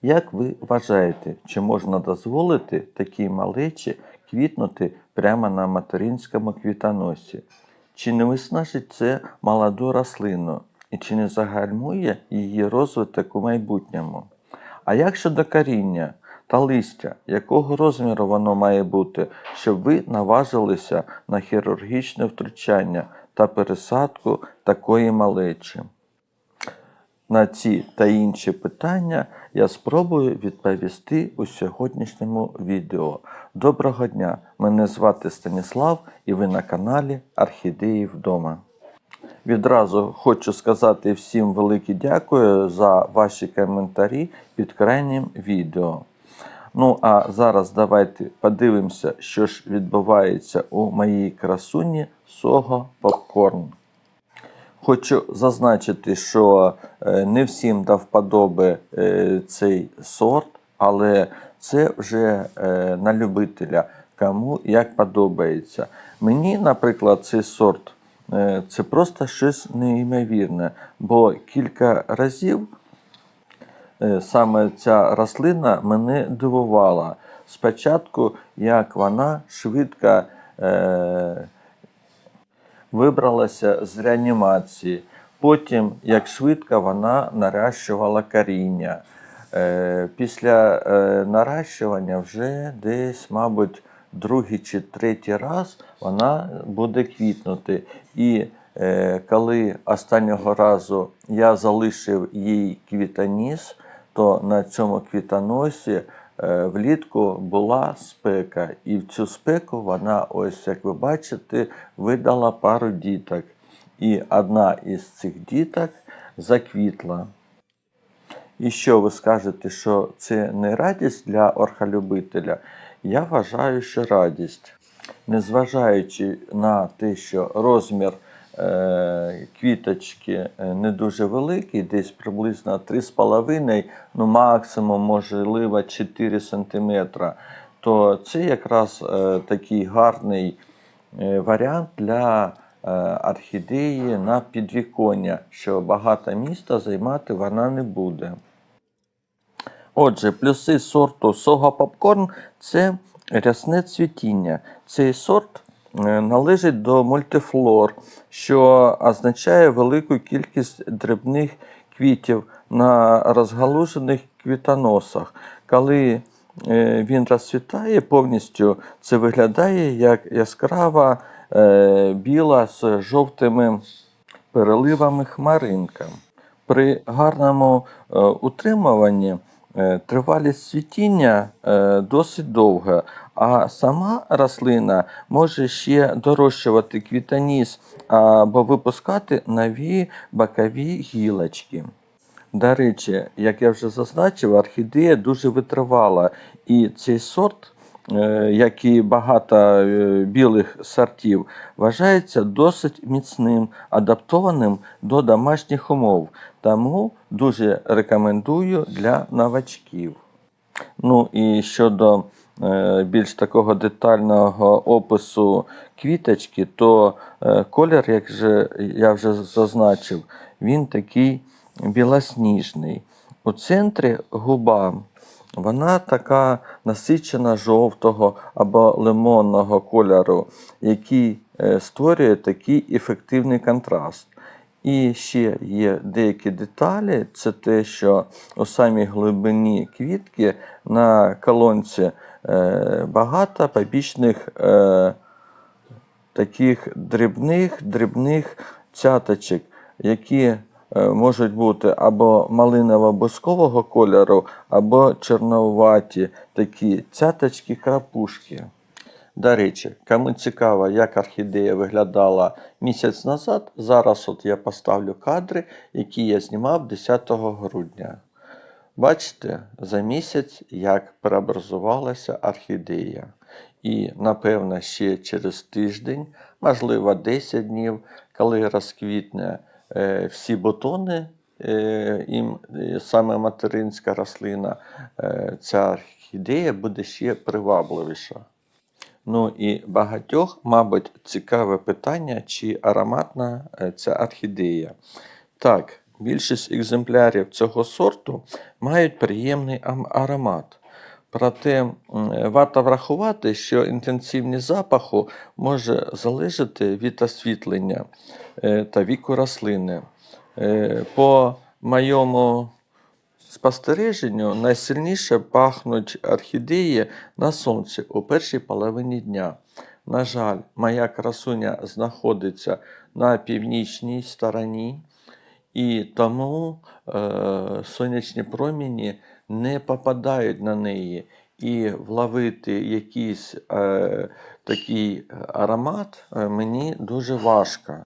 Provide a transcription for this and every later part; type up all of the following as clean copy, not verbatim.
Як ви вважаєте, чи можна дозволити такій малечі квітнути прямо на материнському квітоносі? Чи не виснажить це молоду рослину і чи не загальмує її розвиток у майбутньому? А як щодо коріння та листя, якого розміру воно має бути, щоб ви наважилися на хірургічне втручання та пересадку такої малечі? На ці та інші питання я спробую відповісти у сьогоднішньому відео. Доброго дня! Мене звати Станіслав і ви на каналі Орхідеї вдома. Відразу хочу сказати всім велике дякую за ваші коментарі під крайнім відео. Ну а зараз давайте подивимося, що ж відбувається у моїй красуні Soho Popcorn. Хочу зазначити, що не всім до вподоби цей сорт, але це вже на любителя, кому як подобається. Мені, наприклад, цей сорт це просто щось неймовірне, бо кілька разів саме ця рослина мене дивувала. Спочатку, як вона швидко вибралася з реанімації, потім, як швидко вона наращувала коріння. Після наращування вже десь, мабуть, другий чи третій раз вона буде квітнути. І коли останнього разу я залишив їй квітоніс, то на цьому квітоносі влітку була спека. І в цю спеку вона, ось як ви бачите, видала пару діток. І одна із цих діток заквітла. І що ви скажете, що це не радість для орхолюбителя? Я вважаю, що радість. Незважаючи на те, що розмір квіточки не дуже великий, десь приблизно 3,5, ну максимум, можливо, 4 см, то це якраз такий гарний варіант для орхідеї на підвіконня, що багато міста займати вона не буде. Отже, плюси сорту Soho Popcorn – це рясне цвітіння. Цей сорт належить до мультифлор, що означає велику кількість дрібних квітів на розгалужених квітоносах. Коли він розцвітає повністю, це виглядає як яскрава біла з жовтими переливами хмаринка. При гарному утримуванні тривалість цвітіння досить довга, а сама рослина може ще дорощувати квітоніс або випускати нові бокові гілочки. До речі, як я вже зазначив, орхідея дуже витривала, і цей сорт, як і багато білих сортів, вважається досить міцним, адаптованим до домашніх умов. Тому дуже рекомендую для новачків. Ну і щодо більш такого детального опису квіточки, то колір, як я вже зазначив, він такий білосніжний. У центрі губа. Вона така насичена жовтого або лимонного кольору, який створює такий ефективний контраст. І ще є деякі деталі, це те, що у самій глибині квітки на колонці багато побічних таких дрібних цяточок, які можуть бути або малиново-бускового кольору, або чорноваті такі цяточки-крапушки. До речі, кому цікаво, як орхідея виглядала місяць назад, зараз от я поставлю кадри, які я знімав 10 грудня. Бачите, за місяць, як преобразувалася орхідея. І, напевно, ще через тиждень, можливо, 10 днів, коли розквітне всі бутони, саме материнська рослина, ця орхідея буде ще привабливіша. Ну і багатьох, мабуть, цікаве питання, чи ароматна ця орхідея. Так, Більшість екземплярів цього сорту мають приємний аромат. Проте варто врахувати, що інтенсивність запаху може залежати від освітлення та віку рослини. По моєму спостереженню, найсильніше пахнуть орхідеї на сонці у першій половині дня. На жаль, моя красуня знаходиться на північній стороні, і тому сонячні промені не попадають на неї. І вловити якийсь такий аромат мені дуже важко.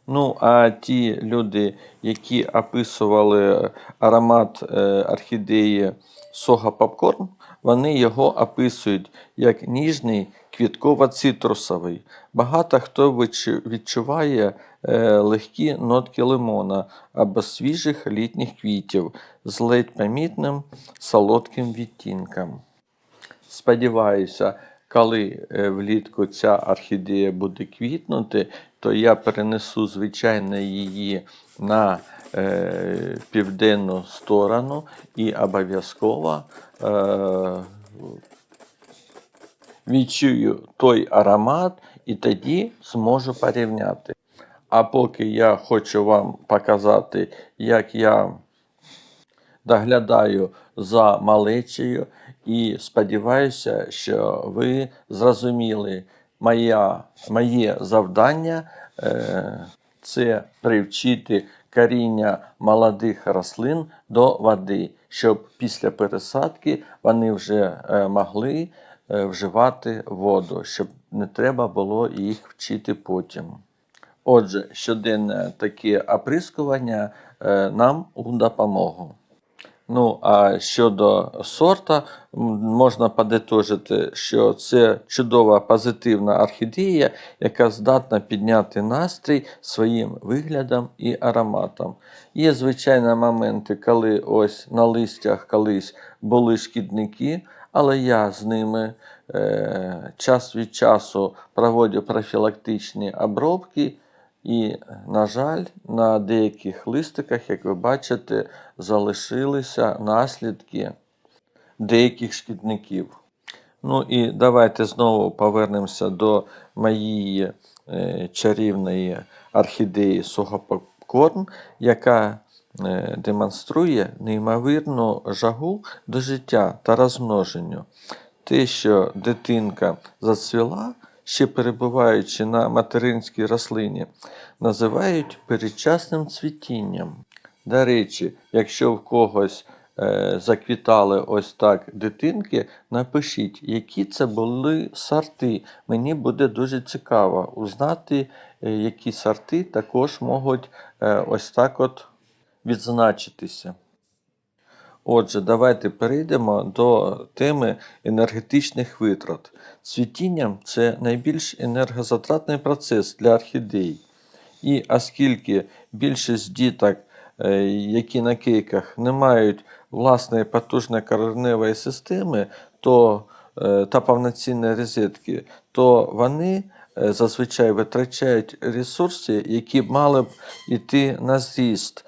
Ну, а ті люди, які описували аромат орхідеї Soho Popcorn, вони його описують як ніжний квітково-цитрусовий. Багато хто відчуває легкі нотки лимона або свіжих літніх квітів з ледь помітним солодким відтінком. Сподіваюся, коли влітку ця орхідея буде квітнути, то я перенесу, звичайно, її на південну сторону і обов'язково відчую той аромат і тоді зможу порівняти. А поки я хочу вам показати, як я доглядаю за малечею, і сподіваюся, що ви зрозуміли моє завдання це привчити коріння молодих рослин до води, щоб після пересадки вони вже могли вживати воду, щоб не треба було їх вчити потім. Отже, щоденне таке оприскування нам у допомогу. Ну, а щодо сорта, можна подитожити, що це чудова позитивна орхідея, яка здатна підняти настрій своїм виглядом і ароматом. Є, звичайно, моменти, коли ось на листях колись були шкідники, але я з ними час від часу проводжу профілактичні обробки. І, на жаль, на деяких листиках, як ви бачите, залишилися наслідки деяких шкідників. Ну і давайте знову повернемося до моєї чарівної орхідеї Soho Popcorn, яка демонструє неймовірну жагу до життя та розмноженню. Те, що дитинка зацвіла, ще перебуваючи на материнській рослині, називають передчасним цвітінням. До речі, якщо в когось заквітали ось так дитинки, напишіть, які це були сорти. Мені буде дуже цікаво узнати, які сорти також можуть ось так от відзначитися. Отже, давайте перейдемо до теми енергетичних витрат. Цвітіння – це найбільш енергозатратний процес для орхідей. І оскільки більшість діток, які на кейках не мають власної потужної кореневої системи та повноцінної розетки, то вони зазвичай витрачають ресурси, які мали б йти на зріст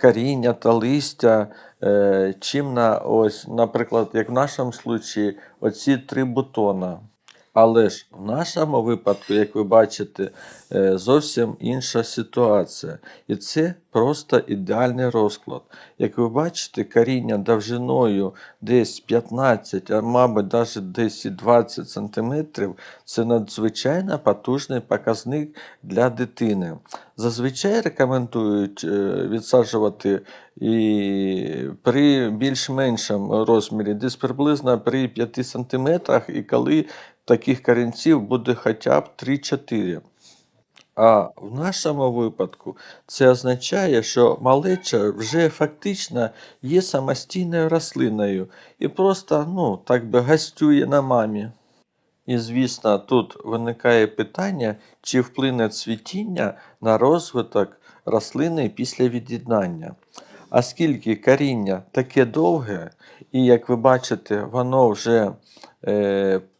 коріння та листя, чим на ось, наприклад, як в нашому випадку, оці 3 бутона. Але ж в нашому випадку, як ви бачите, зовсім інша ситуація. І це просто ідеальний розклад. Як ви бачите, коріння довжиною десь 15, а мабуть навіть десь 20 см – це надзвичайно потужний показник для дитини. Зазвичай рекомендують відсаджувати і при більш-меншому розмірі, десь приблизно при 5 см, і коли таких корінців буде хоча б 3-4. А в нашому випадку це означає, що малеча вже фактично є самостійною рослиною і просто, так би, гостює на мамі. І, звісно, тут виникає питання, чи вплине цвітіння на розвиток рослини після від'єднання. Оскільки коріння таке довге, і, як ви бачите, воно вже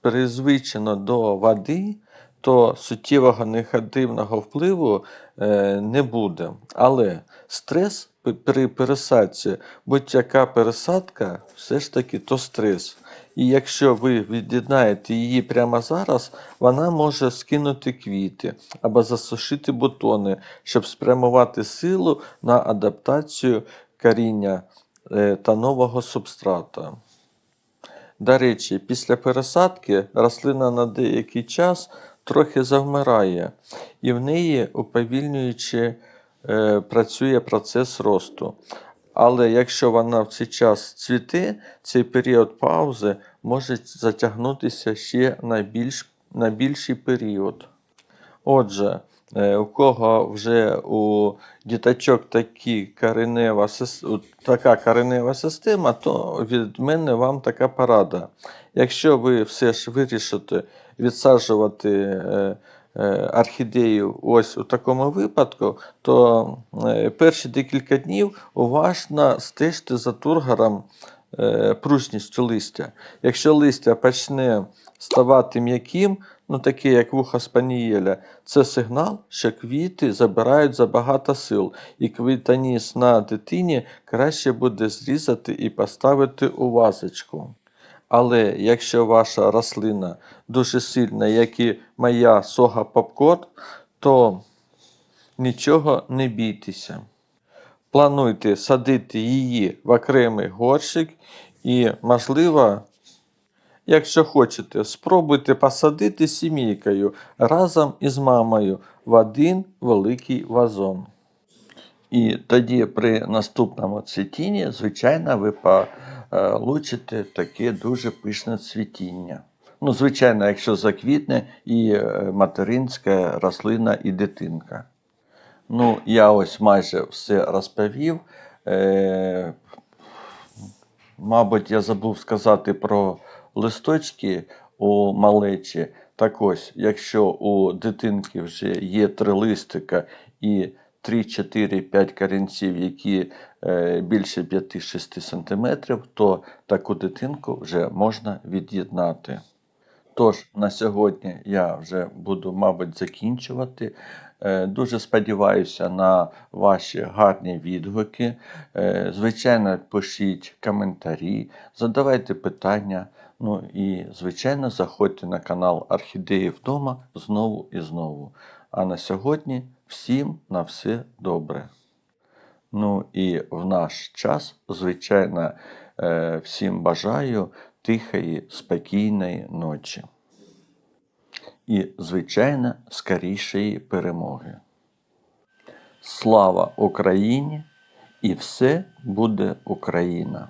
призвичено до води, то суттєвого негативного впливу не буде. Але стрес при пересадці будь-яка пересадка все ж таки то стрес. І якщо ви від'єднаєте її прямо зараз, вона може скинути квіти або засушити бутони, щоб спрямувати силу на адаптацію коріння та нового субстрата. До речі, після пересадки рослина на деякий час трохи завмирає, і в неї уповільнюючи працює процес росту. Але якщо вона в цей час цвіте, цей період паузи може затягнутися ще на більший період. Отже, у кого вже у діточок така коренева система, то від мене вам така порада. Якщо ви все ж вирішите відсаджувати орхідею ось у такому випадку, то перші декілька днів уважно стежте за тургором, пружністю листя. Якщо листя почне ставати м'яким, таке як вуха спанієля, це сигнал, що квіти забирають забагато сил, і квітоніс на дитині краще буде зрізати і поставити у вазочку. Але якщо ваша рослина дуже сильна, як і моя сога попкорн, то нічого не бійтеся. Плануйте садити її в окремий горщик і, можливо, якщо хочете, спробуйте посадити сімейкою разом із мамою в один великий вазон. І тоді при наступному цвітінні, звичайно, ви получите таке дуже пишне цвітіння. Звичайно, якщо заквітне і материнська рослина, і дитинка. Я ось майже все розповів. Мабуть, я забув сказати про листочки у малечі. Так ось, якщо у дитинки вже є 3 листика і 3, 4, 5 корінців, які більше 5-6 см, то таку дитинку вже можна від'єднати. Тож, на сьогодні я вже буду, мабуть, закінчувати. Дуже сподіваюся на ваші гарні відгуки. Звичайно, пишіть коментарі, задавайте питання. І, звичайно, заходьте на канал Орхідеї вдома знову і знову. А на сьогодні всім на все добре. І в наш час, звичайно, всім бажаю тихої, спокійної ночі. І, звичайно, скорішої перемоги. Слава Україні! І все буде Україна!